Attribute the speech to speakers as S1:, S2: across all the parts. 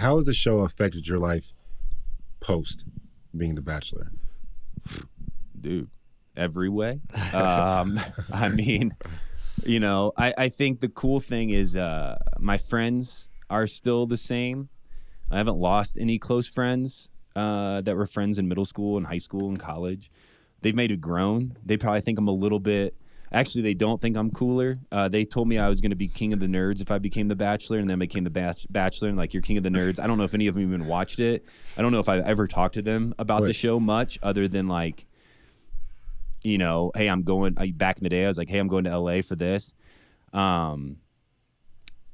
S1: How has the show affected your life post being The Bachelor?
S2: Dude, every way. I mean, you know, I think the cool thing is my friends are still the same. I haven't lost any close friends that were friends in middle school and high school and college. They've made it grown. They probably think I'm a little bit. Actually, they don't think I'm cooler. They told me I was going to be king of the nerds if I became The Bachelor, and then became The Bachelor, and like, you're king of the nerds. I don't know if any of them even watched it. I don't know if I've ever talked to them about the show much, other than like, you know, hey, I'm going. Back in the day, I was like, hey, I'm going to LA for this. So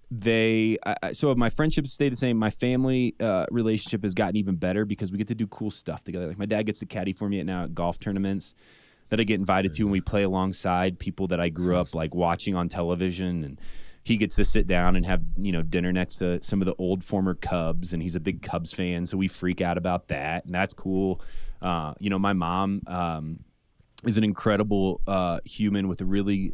S2: my friendships stay the same. My family relationship has gotten even better because we get to do cool stuff together. Like, my dad gets to caddy for me now at golf tournaments that I get invited to, and we play alongside people that I grew up like watching on television, and he gets to sit down and have, you know, dinner next to some of the old former Cubs, and he's a big Cubs fan, so we freak out about that, and that's cool. You know, my mom is an incredible human with a really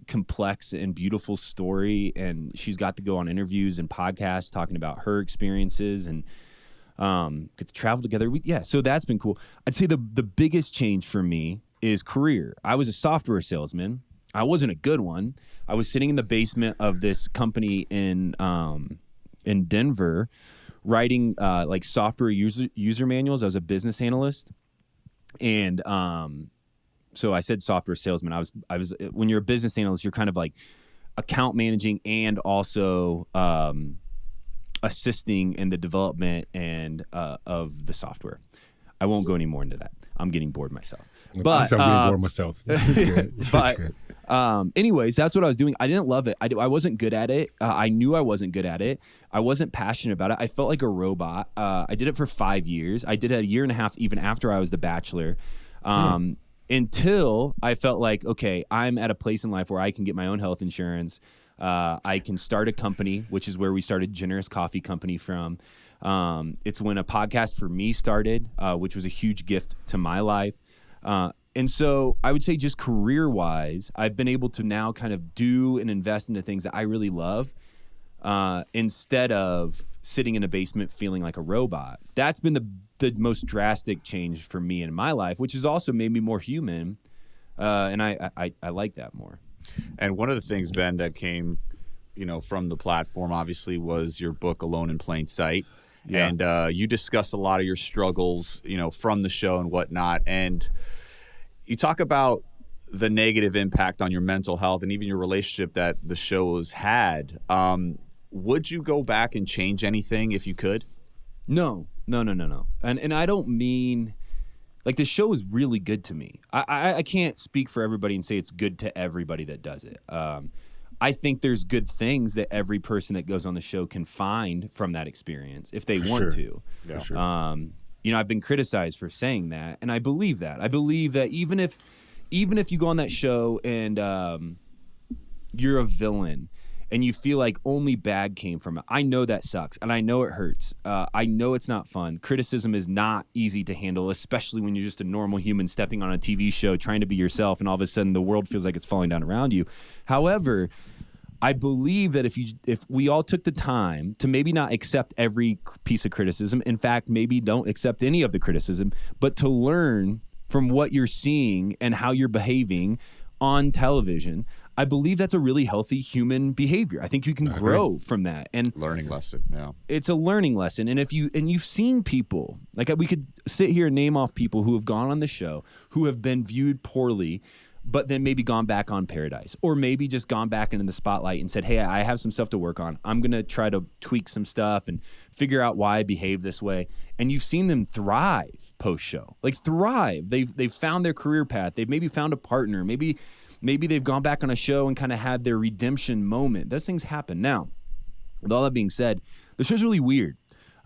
S2: complex and beautiful story, and she's got to go on interviews and podcasts talking about her experiences, and get to travel together. So that's been cool. I'd say the biggest change for me is career. I was a software salesman. I wasn't a good one. I was sitting in the basement of this company in Denver, writing like software user manuals. I was a business analyst, and so I said software salesman. I was when you're a business analyst, you're kind of like account managing and also assisting in the development and of the software. I won't go any more into that. I'm getting bored myself. But
S1: I'm getting bored myself.
S2: Anyways, that's what I was doing. I didn't love it. I wasn't good at it. I knew I wasn't good at it. I wasn't passionate about it. I felt like a robot. I did it for 5 years. I did it a year and a half even after I was The Bachelor. Until I felt like, okay, I'm at a place in life where I can get my own health insurance. I can start a company, which is where we started Generous Coffee Company from. It's when a podcast for me started, which was a huge gift to my life. And so I would say just career-wise, I've been able to now kind of do and invest into things that I really love, instead of sitting in a basement feeling like a robot. That's been the most drastic change for me in my life, which has also made me more human. And I like that more.
S3: And one of the things, Ben, that came, you know, from the platform, obviously, was your book, Alone in Plain Sight. Yeah. And you discuss a lot of your struggles, you know, from the show and whatnot. And you talk about the negative impact on your mental health and even your relationship that the show has had. Would you go back and change anything if you could? No. And I don't mean... Like, the show is really good to me. I can't speak for everybody and say it's good to everybody that does it. I think there's good things that every person that goes on the show can find from that experience if they want to.
S1: Yeah. For sure.
S2: You know, I've been criticized for saying that, and I believe that. I believe that even if you go on that show and you're a villain and you feel like only bad came from it, I know that sucks, and I know it hurts. I know it's not fun. Criticism is not easy to handle, especially when you're just a normal human stepping on a TV show trying to be yourself, and all of a sudden the world feels like it's falling down around you. However, I believe that if we all took the time to maybe not accept every piece of criticism, in fact, maybe don't accept any of the criticism, but to learn from what you're seeing and how you're behaving on television, I believe that's a really healthy human behavior. I think you can grow from that. And
S3: learning lesson, yeah.
S2: It's a learning lesson. And you've seen people, like, we could sit here and name off people who have gone on the show who have been viewed poorly, but then maybe gone back on Paradise, or maybe just gone back into the spotlight and said, hey, I have some stuff to work on. I'm going to try to tweak some stuff and figure out why I behave this way. And you've seen them thrive post-show, like thrive. They've found their career path. They've maybe found a partner. Maybe they've gone back on a show and kind of had their redemption moment. Those things happen. Now, with all that being said, the show's really weird.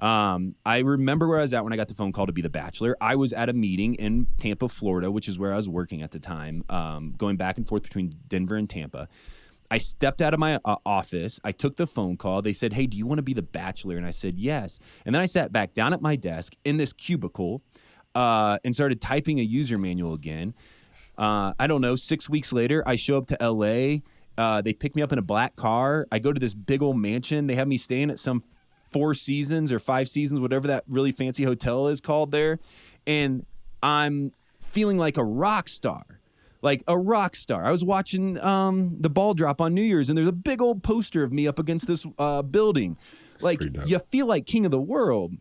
S2: I remember where I was at when I got the phone call to be The Bachelor. I was at a meeting in Tampa, Florida, which is where I was working at the time, going back and forth between Denver and Tampa. I stepped out of my office. I took the phone call. They said, hey, do you want to be The Bachelor? And I said, yes. And then I sat back down at my desk in this cubicle and started typing a user manual again. I don't know, 6 weeks later, I show up to LA. They pick me up in a black car. I go to this big old mansion. They have me staying at some 4 seasons or 5 seasons, whatever that really fancy hotel is called there. And I'm feeling like a rock star. Like a rock star. I was watching the ball drop on New Year's, and there's a big old poster of me up against this building. Like, you feel like king of the world.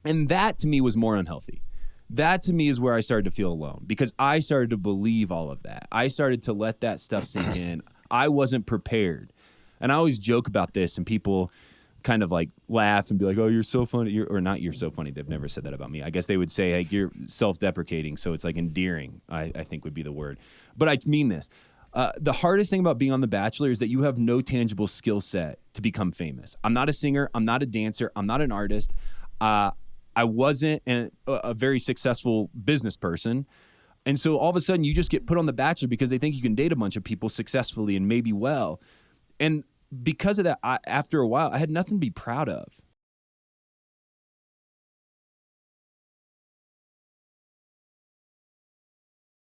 S2: And that to me was more unhealthy. That to me is where I started to feel alone, because I started to believe all of that. I started to let that stuff sink in. I wasn't prepared. And I always joke about this, and people kind of like laugh and be like, oh, you're so funny. Or not, you're so funny. They've never said that about me. I guess they would say, like, you're self-deprecating. So it's like endearing, I think would be the word. But I mean this. The hardest thing about being on The Bachelor is that you have no tangible skill set to become famous. I'm not a singer. I'm not a dancer. I'm not an artist. I wasn't a very successful business person. And so all of a sudden you just get put on The Bachelor because they think you can date a bunch of people successfully and maybe well. And because of that, after a while, I had nothing to be proud of.